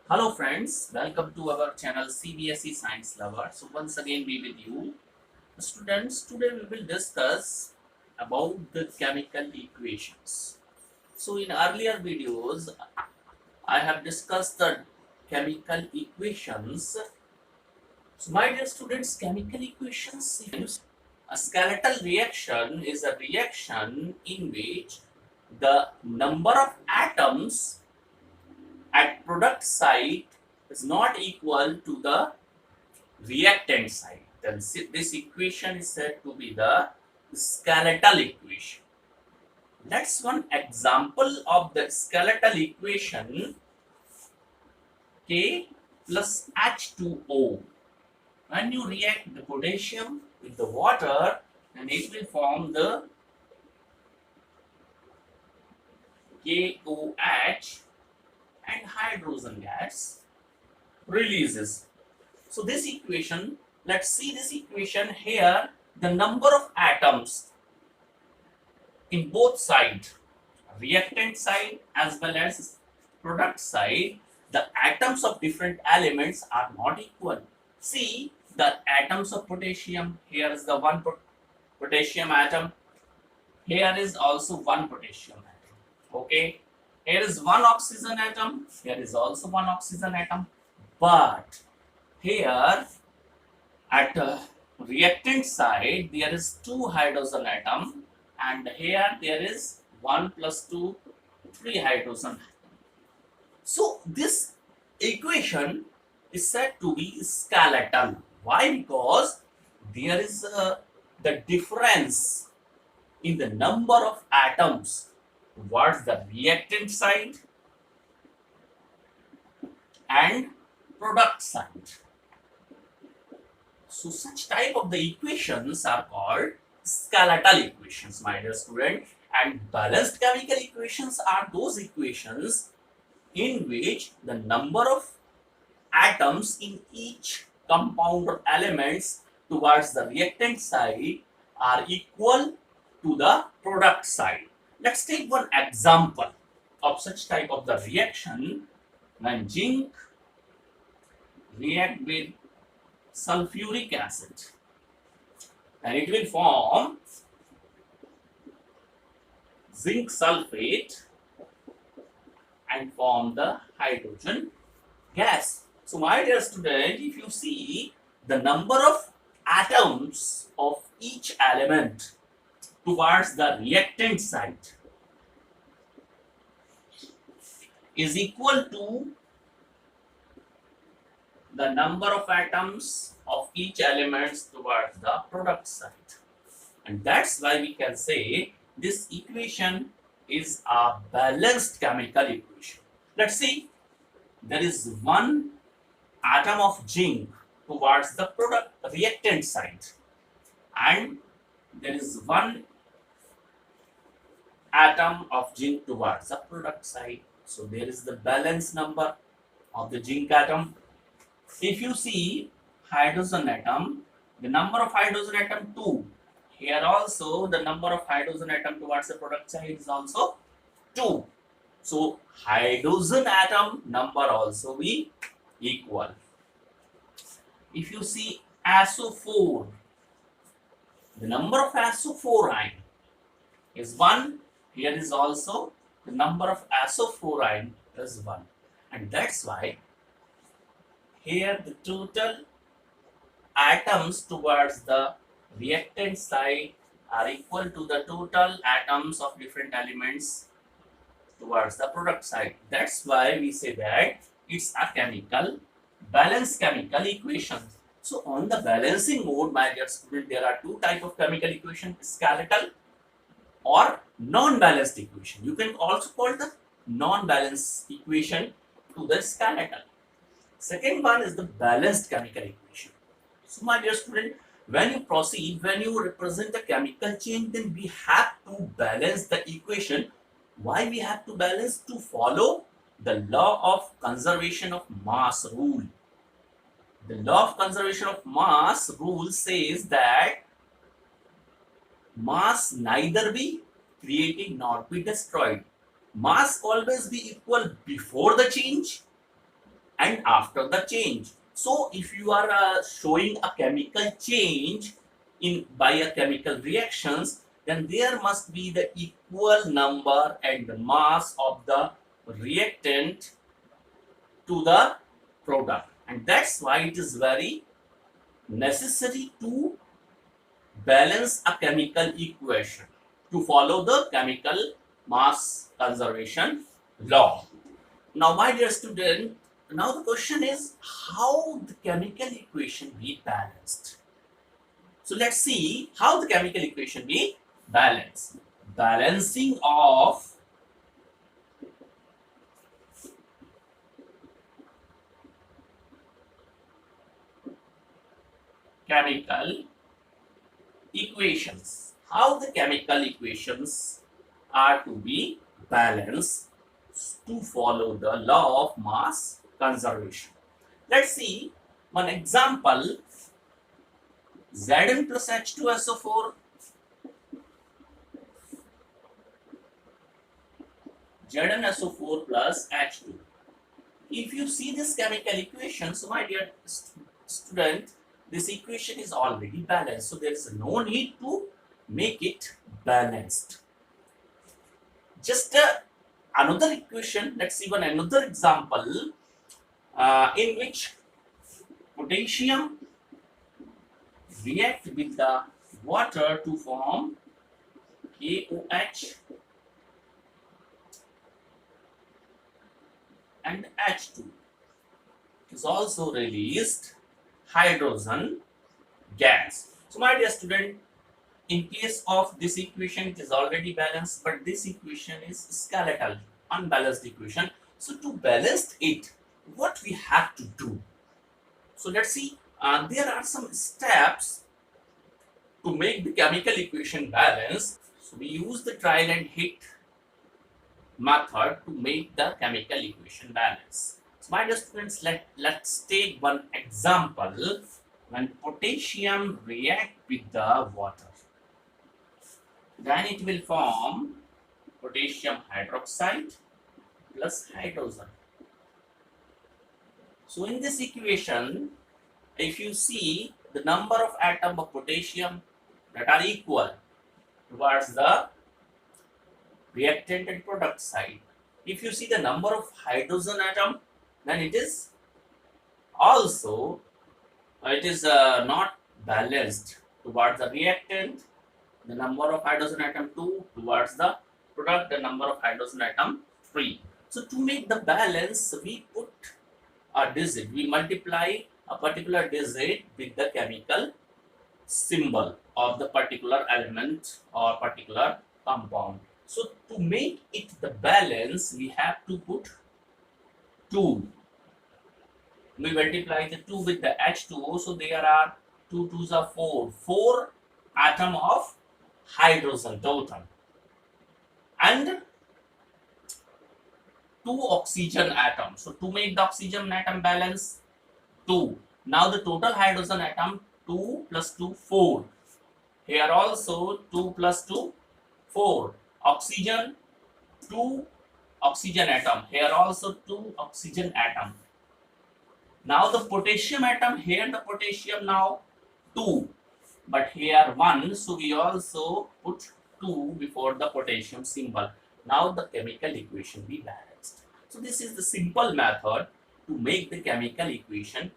Hello friends, welcome to our channel CBSE Science Lover. So once again we with you. Students, today we will discuss about the chemical equations. So in earlier videos I have discussed the chemical equations. So my dear students, chemical equations, a skeletal reaction is a reaction in which the number of atoms at product site is not equal to the reactant side. Then this equation is said to be the skeletal equation. That's one example of the skeletal equation K plus H2O. When you react the potassium with the water, then it will form the KOH and hydrogen gas releases. So this equation, let's see this equation here, the number of atoms in both sides, reactant side as well as product side, the atoms of different elements are not equal. See the atoms of potassium, here is the one potassium atom, here is also one potassium atom. Okay, here is one oxygen atom, here is also one oxygen atom, but here at reactant side there is two hydrogen atom, and here there is 1 plus 2 3 hydrogen. So this equation is said to be skeletal. Why? Because there is the difference in the number of atoms towards the reactant side and product side. So such type of the equations are called skeletal equations, my dear student. And balanced chemical equations are those equations in which the number of atoms in each compound or elements towards the reactant side are equal to the product side. Let's take one example of such type of the reaction. When zinc react with sulfuric acid, and it will form zinc sulfate and form the hydrogen gas. So my dear student, if you see the number of atoms of each element towards the reactant side is equal to the number of atoms of each element towards the product side. And that's why we can say this equation is a balanced chemical equation. Let's see, there is one atom of zinc towards the product reactant side, and there is one atom of zinc towards the product side. So there is the balance number of the zinc atom. If you see hydrogen atom, the number of hydrogen atom 2. Here also the number of hydrogen atom towards the product side is also 2. So hydrogen atom number also be equal. If you see SO4, the number of SO4 ion is 1. Here is also the number of SO4 ion is 1. And that's why here the total atoms towards the reactant side are equal to the total atoms of different elements towards the product side. That's why we say that it's a balanced chemical equation. So on the balancing mode, my dear student, there are two type of chemical equation: skeletal or non-balanced equation. You can also call the non-balanced equation to the skeletal. Second one is the balanced chemical equation. So my dear student, when you proceed, when you represent the chemical change, then we have to balance the equation. Why we have to balance? To follow the law of conservation of mass rule. The law of conservation of mass rule says that mass neither be created nor be destroyed. Mass always be equal before the change and after the change. So if you are showing a chemical change in by a chemical reactions, then there must be the equal number and the mass of the reactant to the product, and that's why it is very necessary to balance a chemical equation to follow the chemical mass conservation law. Now, my dear student, now the question is how the chemical equation be balanced. So let's see how the chemical equation be balanced. Balancing of chemical equations. How the chemical equations are to be balanced to follow the law of mass conservation. Let's see one example. Zn plus H2SO4, ZnSO4 plus H2. If you see this chemical equation, so my dear student, this equation is already balanced. So there is no need to make it balanced. Just another equation. Let's see one another example in which potassium react with the water to form KOH and H2. It is also released hydrogen gas. So my dear student, in case of this equation, it is already balanced, but this equation is skeletal, unbalanced equation. So to balance it, what we have to do? So let's see, there are some steps to make the chemical equation balanced. So we use the trial and hit method to make the chemical equation balance. So my dear students, let's take one example when potassium react with the water. Then it will form potassium hydroxide plus hydrogen. So in this equation, if you see the number of atoms of potassium that are equal towards the reactant and product side, if you see the number of hydrogen atom, then it is also not balanced towards the reactant, the number of hydrogen atom 2, towards the product, the number of hydrogen atom 3. So to make the balance, we put a digit, we multiply a particular digit with the chemical symbol of the particular element or particular compound. So to make it the balance, we have to put 2. We multiply the 2 with the H2O, so there are 2 2s are 4. 4 atom of hydrogen total and 2 oxygen atoms. So to make the oxygen atom balance, 2. Now the total hydrogen atom 2 plus 2 4. Here also 2 plus 2 4. Oxygen 2 oxygen atom. Here also 2 oxygen atom. Now the potassium atom, here the potassium now 2, but here 1, so we also put 2 before the potassium symbol. Now the chemical equation be balanced. So this is the simple method to make the chemical equation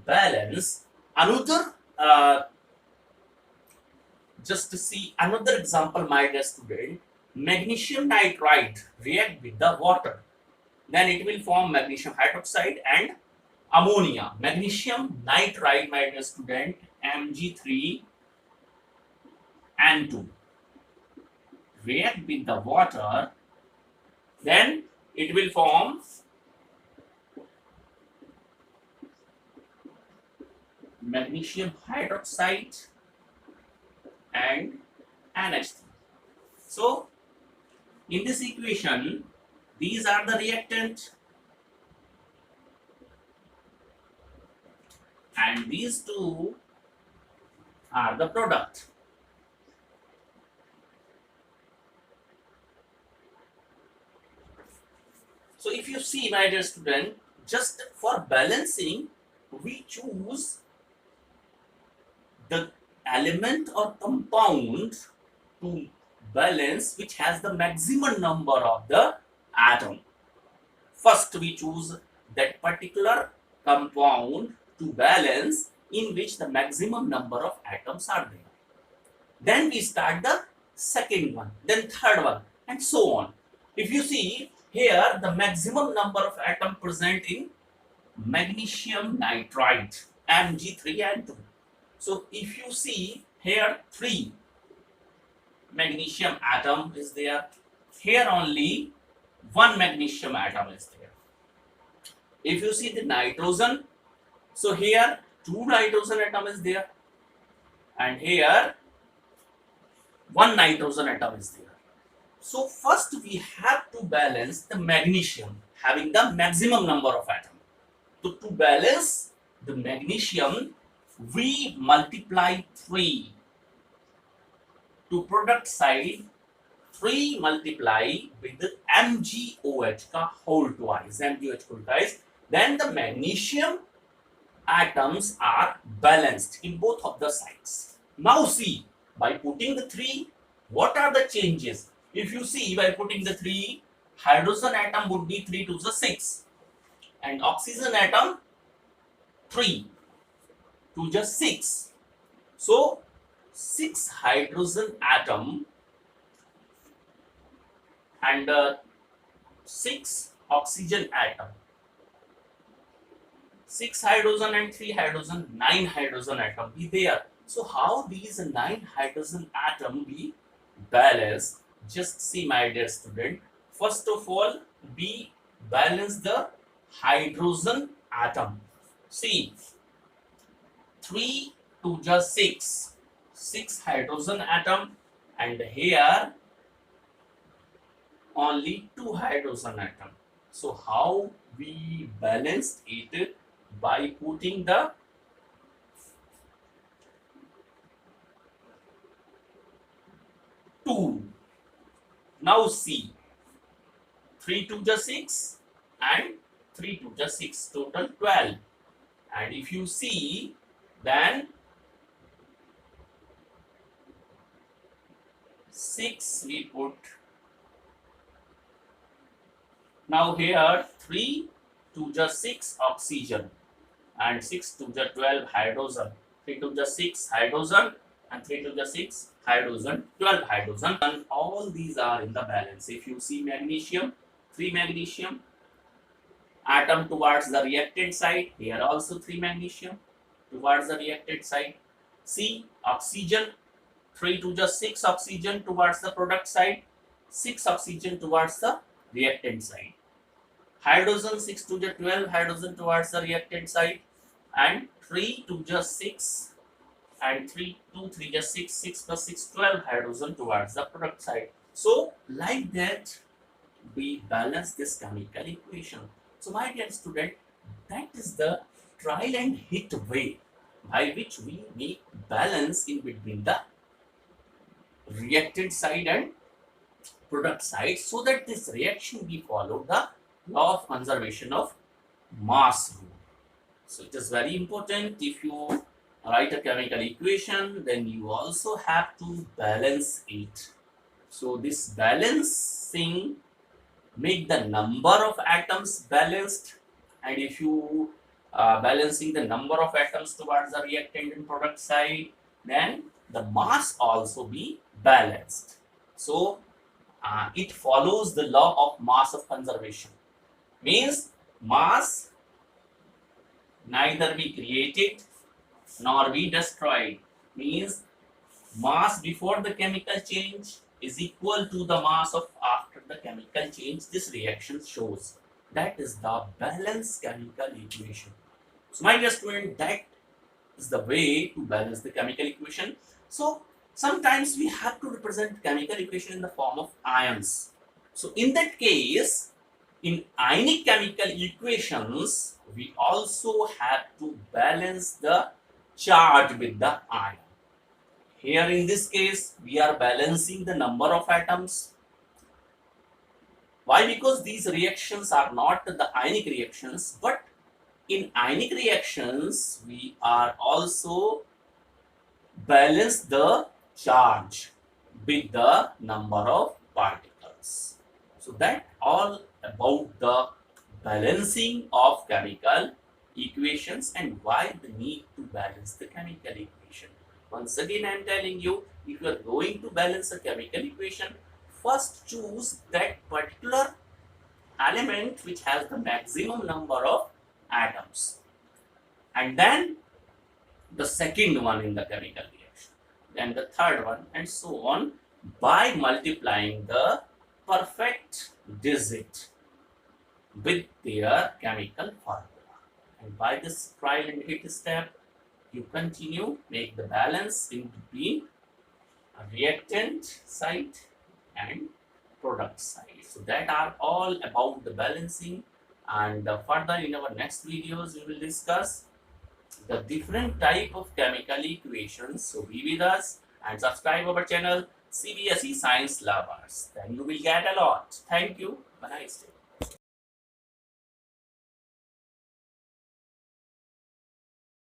balance. Another just to see another example, my dear student, magnesium nitride react with the water, then it will form magnesium hydroxide and ammonia. Magnesium nitride, my dear student, Mg3N2 react with the water, then it will form magnesium hydroxide and NH3. So in this equation, these are the reactant and these two are the product. So if you see, my dear student, just for balancing, we choose the element or compound to balance which has the maximum number of the atom. First, we choose that particular compound to balance in which the maximum number of atoms are there. Then we start the second one, then third one, and so on. If you see here, the maximum number of atoms present in magnesium nitride Mg3 and 2. So if you see here, 3 magnesium atom is there. Here only 1 magnesium atom is there. If you see the nitrogen, so here 2 nitrogen atom is there, and here 1 nitrogen atom is there. So first we have to balance the magnesium having the maximum number of atoms. So to balance the magnesium, we multiply 3 to product side, 3 multiply with the MgOH ka whole twice, MgOH whole twice. Then the magnesium atoms are balanced in both of the sides. Now see, by putting the 3, what are the changes? If you see, by putting the 3, hydrogen atom would be 3 to the 6, and oxygen atom 3 to the 6. So 6 hydrogen atom and 6 oxygen atom. 6 hydrogen and 3 hydrogen, 9 hydrogen atom be there. So how these 9 hydrogen atom be balanced? Just see, my dear student. First of all, we balance the hydrogen atom. See, 3 to the 6, 6 hydrogen atom, and here only 2 hydrogen atom. So how we balance it? By putting the 2. Now see, 3 to the 6 and 3 to the 6, total 12. And if you see, then 6 we put. Now here 3 to the 6 oxygen and 6 to the 12 hydrogen, 3 to the 6 hydrogen and 3 to the 6 hydrogen, 12 hydrogen, and all these are in the balance. If you see magnesium, 3 magnesium atom towards the reactant side, here also 3 magnesium towards the reactant side. See, oxygen, 3 to the 6 oxygen towards the product side, 6 oxygen towards the reactant side. Hydrogen, 6 to the 12 hydrogen towards the reactant side, and 3 to the 6 and 3 to 3 just 6, 6 plus 6, 12 hydrogen towards the product side. So like that we balance this chemical equation. So my dear student, that is the trial and hit way by which we make balance in between the reactant side and product side, so that this reaction we follow the law of conservation of mass rule. So it is very important. If you write a chemical equation, then you also have to balance it. So this balancing make the number of atoms balanced, and if you balancing the number of atoms towards the reactant and product side, then the mass also be balanced. So it follows the law of mass of conservation. Means mass neither be created nor be destroyed. Means mass before the chemical change is equal to the mass of after the chemical change. This reaction shows. That is the balanced chemical equation. So my dear student, that is the way to balance the chemical equation. So sometimes we have to represent chemical equation in the form of ions. So in that case, in ionic chemical equations, we also have to balance the charge with the ion. Here in this case, we are balancing the number of atoms. Why? Because these reactions are not the ionic reactions, but in ionic reactions, we are also balance the charge with the number of particles. So that all about the balancing of chemical equations and why the need to balance the chemical equation. Once again, I am telling you, if you are going to balance a chemical equation, first choose that particular element which has the maximum number of atoms, and then the second one in the chemical reaction, then the third one, and so on, by multiplying the perfect digit with their chemical formula. And by this trial and hit step, you continue make the balance in between a reactant side and product side. So that are all about the balancing, and further in our next videos we will discuss the different type of chemical equations. So be with us and subscribe our channel CBSE Science Lovers. Then you will get a lot. Thank you. Have a nice day.